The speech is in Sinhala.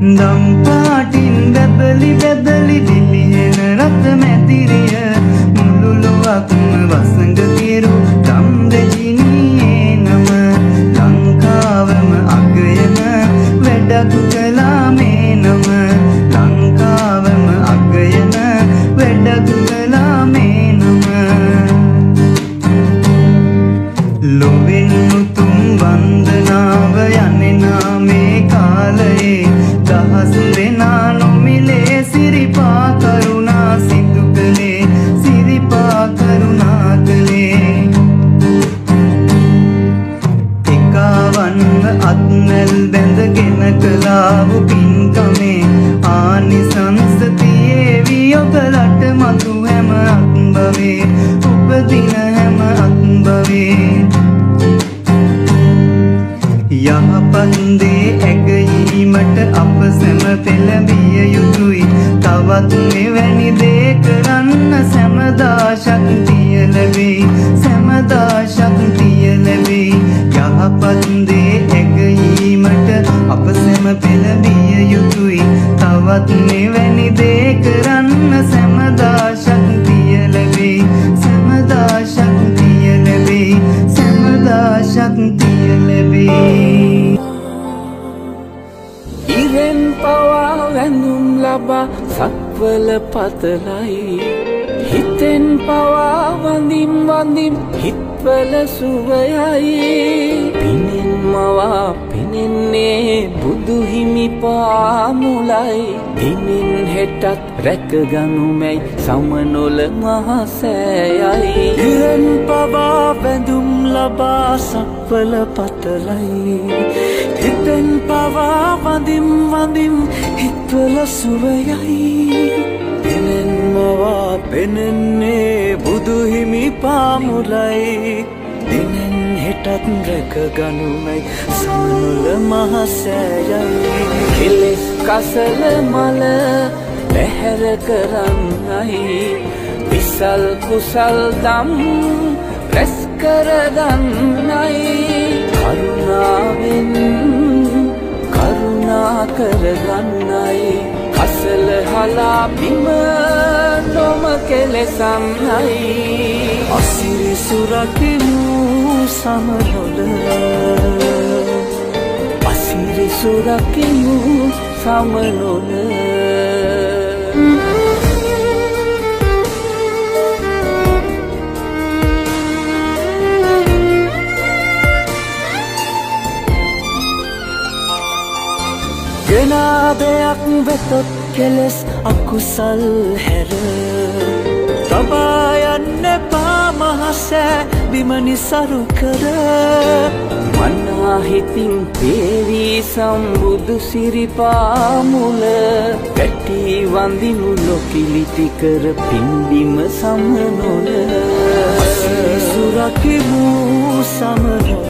දම් පාටින් බැබලි බැබලි දිලිහෙන රත මැදිරිය මුළුලුවක්ම වසඟ තිරු ගම් රජිනියේ නම ලංකාවම අගයන වැඩක් කළා මේ නම ලංකාවම අගයන වැඩක් කළා මේ නම ලොවෙන් උතුම් වන්දනාව යන්නේ නාමේ කාලයේ දහස් දෙනා නොමිලේ සිරිපා කරුණා සිදු කළේ සිරිපා කරුණා කළේ එකවන්න අත්නැල් බැඳගෙන කලාව පින්කමේ ආනිසංස තියේවි ඔබලට මතු හැම අත්බවේ උපදින හැම අත්බවේ යහපත් දේ ඇගීමට අප සැම පෙළඹිය යුතුයි තවත් මෙවැනි දේ කරන්න සැමදා ශක්තිය ලැබෙයි සැමදා ශක්තිය ලැබෙයි යහපත් දේ ඇගීමට අප සැම පෙළඹිය යුතුයි තවත් මෙවැනි දේ කරන්න සැමදා ශක්තිය ලැබෙයි සැමදා ශක්තිය ලැබෙයි සැමදා ශක්තිය ලැබෙයි ඉරෙන් පවා වැඳුම් ලබා සක්වල පතලයි හිතෙන් පවා වඳිම් වඳිම් හිත්වල සුවයයි පිනෙන් මවා පෙනෙන්නේ බුදුහිමි පාමුලයි දිනෙන් හෙටත් රැකගනුමැයි සමනොල මහසෑයයි ඉරෙන් පවා වැඳුම් ලබා සක්වල පතලයි හිතෙන් පවා වඳිම් වඳිම් හිත්වල සුවයයි පෙනෙන් මවා පෙනෙන්නේ බුදුහිමි පාමුලයි දිනෙන් හෙටත් රැකගනුමැයි සමනොල මහසෑයයි කෙලෙස් කසල මල පැහැර කරන්නයි විසල් කුසල් දම් රැස් කරගන්නයි කරුණාවෙන් කරුණා කරගන්නයි අසල හලා බිම නොම කෙලෙසන්නයි අසිරි සුරකිමු සමනොල අසිරි සුරකිමු සමනොල ගෙනාදයක් වෙතොත් කෙලෙස් අකුසල් හැර තබා යන්න එපා මහසෑ බිමනි සරු කර මනා හිතින් පේවී සම්බුදු සිරිපා මුල වැටි වඳිනු ලොකිලිටි කර පින්බිම සමනොල සුරකිමු සමනොල